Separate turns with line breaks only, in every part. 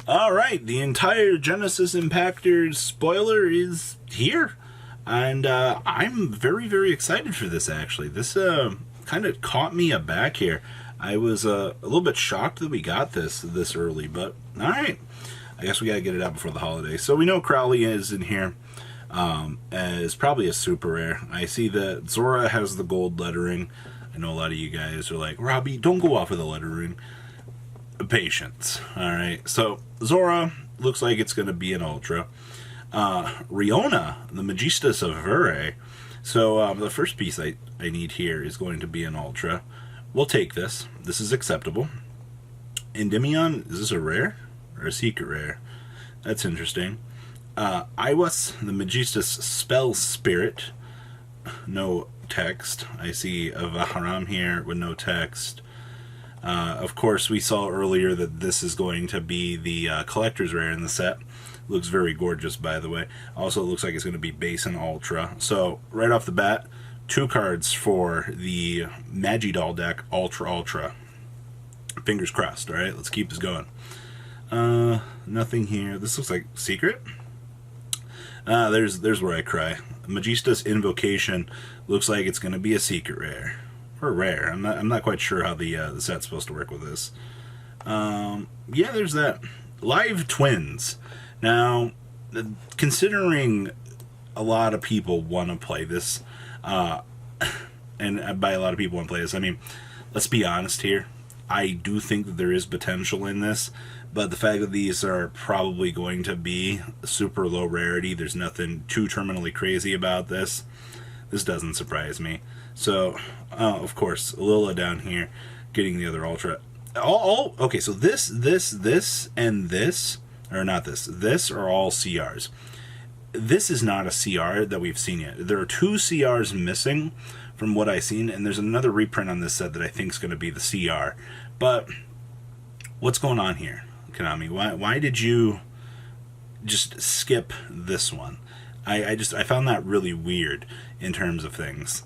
Alright, the entire Genesis Impactors spoiler is here. And I'm very, very excited for this, actually. This kind of caught me aback here. I was a little bit shocked that we got this early, but alright. I guess we gotta get it out before the holidays. So we know Crowley is in here as probably a super rare. I see that Zora has the gold lettering. I know a lot of you guys are like, Robbie, don't go off of the lettering. Patience. Alright, so Zora looks like it's going to be an Ultra. Riona, the Magista of So the first piece I need here is going to be an Ultra. We'll take this. This is acceptable. Endymion, is this a rare? Or a secret rare? That's interesting. Iwas, the Magista's Spell Spirit. No text. I see a Vaharam here with no text. Of course, we saw earlier that this is going to be the collector's rare in the set. Looks very gorgeous, by the way. Also, it looks like it's going to be base and ultra. So, right off the bat, 2 cards for the Magidoll deck, Ultra. Fingers crossed, alright? Let's keep this going. Nothing here. This looks like secret. There's where I cry. Magista's Invocation looks like it's going to be a secret rare. Or rare. I'm not quite sure how the set's supposed to work with this. Yeah, there's that. Live Twins. Now, considering a lot of people want to play this, and by a lot of people want to play this, I mean, let's be honest here. I do think that there is potential in this, but the fact that these are probably going to be super low rarity, there's nothing too terminally crazy about this. This doesn't surprise me. So, of course, Lila down here getting the other Ultra. Okay, so this, and this, or not this, this are all CRs. This is not a CR that we've seen yet. There are 2 CRs missing from what I've seen, and there's another reprint on this set that I think is going to be the CR. But, what's going on here, Konami? Why did you just skip this one? I found that really weird in terms of things.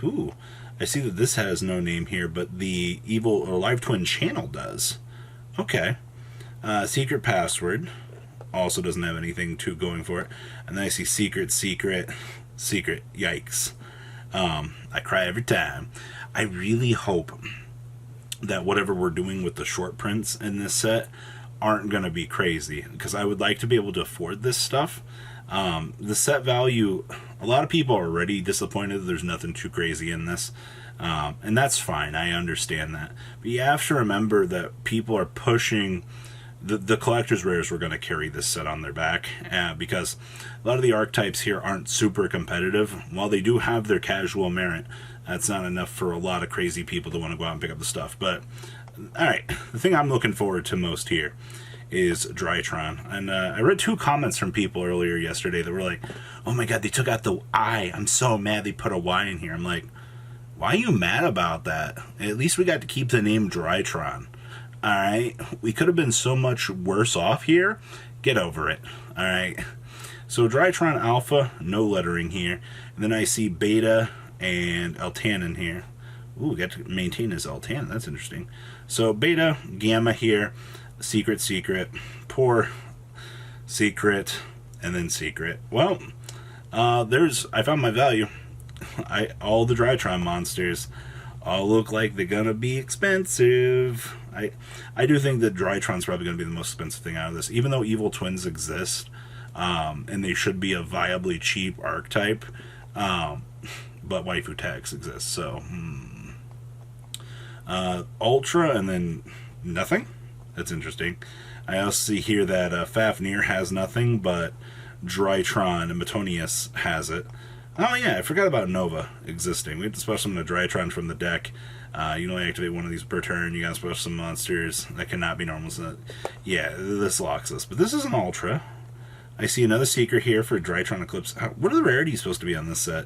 Ooh, I see that this has no name here, but the Evil or Live Twin channel does. Okay. Secret Password also doesn't have anything too going for it. And then I see secret. Yikes. I cry every time. I really hope that whatever we're doing with the short prints in this set aren't going to be crazy, because I would like to be able to afford this stuff. The set value, a lot of people are already disappointed that there's nothing too crazy in this, and that's fine. I understand that, but you have to remember that people are pushing the collector's rares were going to carry this set on their back, because a lot of the archetypes here aren't super competitive. While they do have their casual merit, that's not enough for a lot of crazy people to want to go out and pick up the stuff. But alright, the thing I'm looking forward to most here is Drytron. And I read 2 comments from people earlier yesterday that were like, oh my god, they took out the I. I'm so mad they put a Y in here. I'm like, why are you mad about that? At least we got to keep the name Drytron. Alright? We could have been so much worse off here. Get over it. Alright? So Drytron Alpha, no lettering here. And then I see Beta and Altanin here. Ooh, we got to maintain his Altanin. That's interesting. So Beta, Gamma here. Secret, poor secret, and then secret. Well, I found my value. All the Drytron monsters all look like they're gonna be expensive. I do think that Drytron's probably gonna be the most expensive thing out of this, even though Evil Twins exist, and they should be a viably cheap archetype, but waifu tags exist, so Ultra and then nothing. That's interesting. I also see here that Fafnir has nothing, but Drytron and Metonius has it. Oh yeah, I forgot about Nova existing. We have to special summon a Drytron from the deck. You only activate one of these per turn. You gotta special summon monsters. That cannot be normal. So yeah, this locks us. But this is an Ultra. I see another secret here for Drytron Eclipse. What are the rarities supposed to be on this set?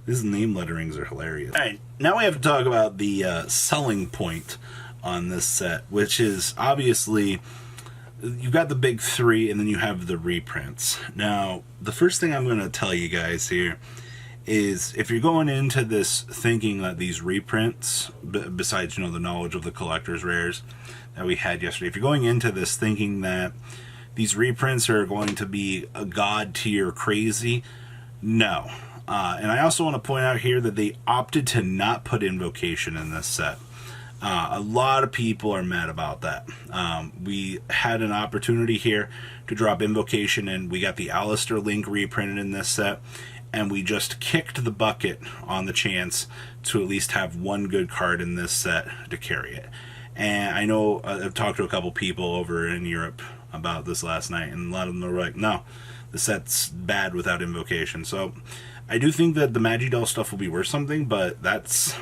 These name letterings are hilarious. Alright, now we have to talk about the selling point on this set, which is obviously you've got the big 3 and then you have the reprints. Now, the first thing I'm going to tell you guys here is if you're going into this thinking that these reprints, besides, you know, the knowledge of the collector's rares that we had yesterday, if you're going into this thinking that these reprints are going to be a god tier crazy, no. And I also want to point out here that they opted to not put Invocation in this set. A lot of people are mad about that. We had an opportunity here to drop Invocation, and we got the Alistair Link reprinted in this set, and we just kicked the bucket on the chance to at least have one good card in this set to carry it. And I know I've talked to a couple people over in Europe about this last night, and a lot of them were like, no, the set's bad without Invocation. So I do think that the Magidol stuff will be worth something, but that's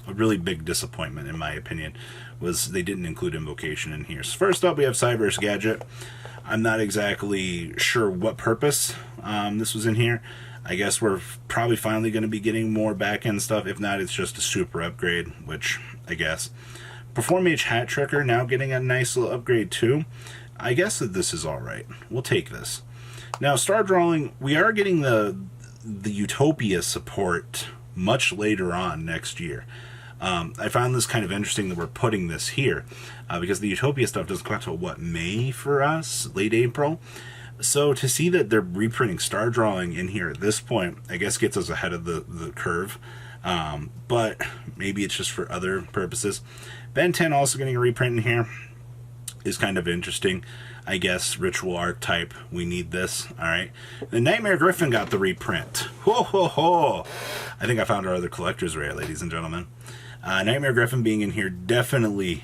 a really big disappointment, in my opinion, was they didn't include Invocation in here. So first up, we have Cyber's Gadget. I'm not exactly sure what purpose this was in here. I guess we're probably finally going to be getting more back-end stuff. If not, it's just a super upgrade, which I guess. Perform H Hat Tricker now getting a nice little upgrade too. I guess that this is alright. We'll take this. Now, Star Drawing, we are getting the Utopia support much later on next year. I found this kind of interesting that we're putting this here, because the Utopia stuff doesn't come out until, what, May for us? Late April? So to see that they're reprinting Star Drawing in here at this point, I guess gets us ahead of the curve. But maybe it's just for other purposes. Ben 10 also getting a reprint in here is kind of interesting. I guess Ritual Archetype, we need this. Alright. The Nightmare Griffin got the reprint. Ho ho ho! I think I found our other collector's rare, ladies and gentlemen. Nightmare Griffin being in here definitely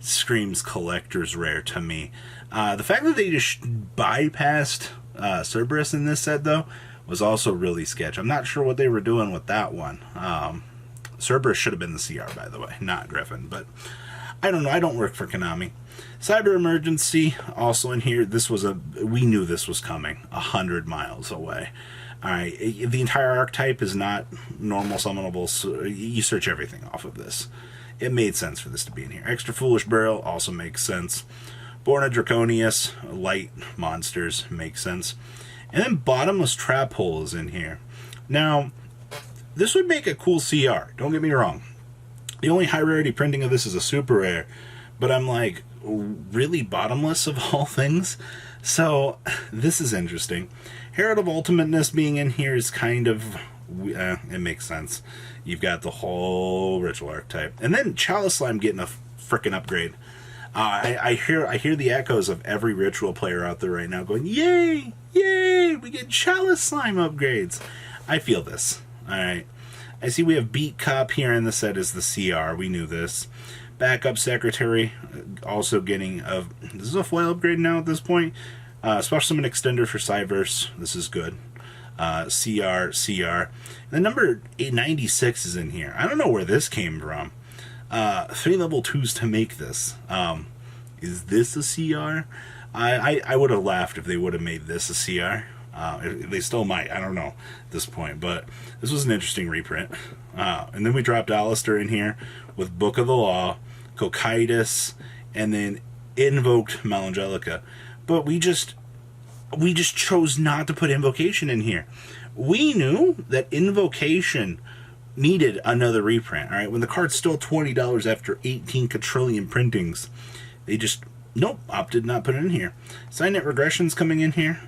screams collector's rare to me. The fact that they just bypassed Cerberus in this set, though, was also really sketch. I'm not sure what they were doing with that one. Cerberus should have been the CR, by the way, not Griffin. But I don't know. I don't work for Konami. Cyber Emergency also in here. We knew this was coming 100 miles away. Alright, the entire archetype is not normal summonable, so you search everything off of this. It made sense for this to be in here. Extra Foolish Burial also makes sense. Born of Draconius, light monsters, makes sense. And then Bottomless Trap Hole is in here. Now, this would make a cool CR, don't get me wrong. The only high rarity printing of this is a super rare, but I'm like, really Bottomless of all things? So, this is interesting. Herald of Ultimateness being in here is kind of, it makes sense. You've got the whole Ritual Archetype. And then Chalice Slime getting a frickin' upgrade. I hear the echoes of every Ritual player out there right now going, yay, yay, we get Chalice Slime upgrades. I feel this, alright. I see we have Beat Cop here in the set as the CR, we knew this. Backup Secretary, also getting this is a foil upgrade now at this point. Special Summon Extender for Cyverse, this is good. CR. The number 896 is in here. I don't know where this came from. 3 level 2s to make this. Is this a CR? I would have laughed if they would have made this a CR. They still might, I don't know at this point, but this was an interesting reprint. And then we dropped Alistair in here with Book of the Law, Cocytus, and then Invoked Malangelica. But we just chose not to put Invocation in here. We knew that Invocation needed another reprint. All right, when the card's still $20 after 18 quadrillion printings, they just opted not put it in here. Signet Regression's coming in here.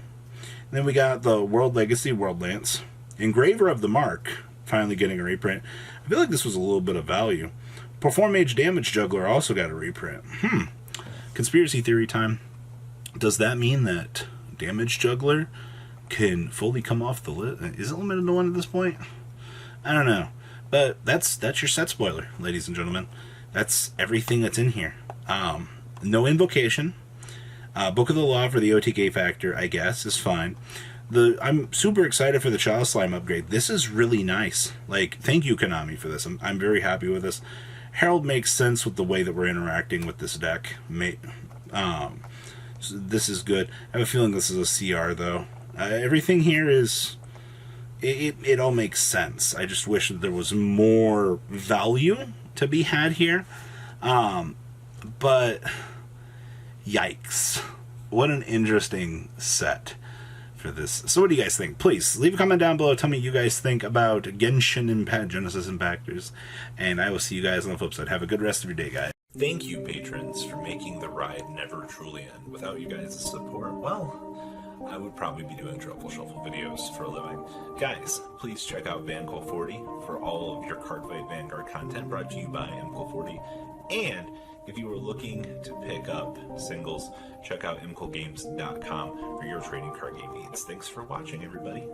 And then we got the World Legacy World Lance, Engraver of the Mark finally getting a reprint. I feel like this was a little bit of value. Perform Age Damage Juggler also got a reprint. Conspiracy theory time. Does that mean that Damage Juggler can fully come off the list? Is it limited to 1 at this point? I don't know. But that's your set spoiler, ladies and gentlemen. That's everything that's in here. No Invocation. Book of the Law for the OTK factor, I guess, is fine. I'm super excited for the Chalice Slime upgrade. This is really nice. Like, thank you, Konami, for this. I'm very happy with this. Herald makes sense with the way that we're interacting with this deck. So this is good. I have a feeling this is a CR, though. Everything here is... It all makes sense. I just wish that there was more value to be had here. But... yikes. What an interesting set. for this. So what do you guys think? Please leave a comment down below. Tell me what you guys think about Genshin Impact, Genesis Impactors. And I will see you guys on the flip side. Have a good rest of your day, guys. Thank you, patrons, for making the ride never truly end. Without you guys' support, well, I would probably be doing Truffle Shuffle videos for a living. Guys, please check out VanCole40 for all of your Cardfight Vanguard content brought to you by MCole40. And if you are looking to pick up singles, check out mcolegames.com for your trading card game needs. Thanks for watching, everybody.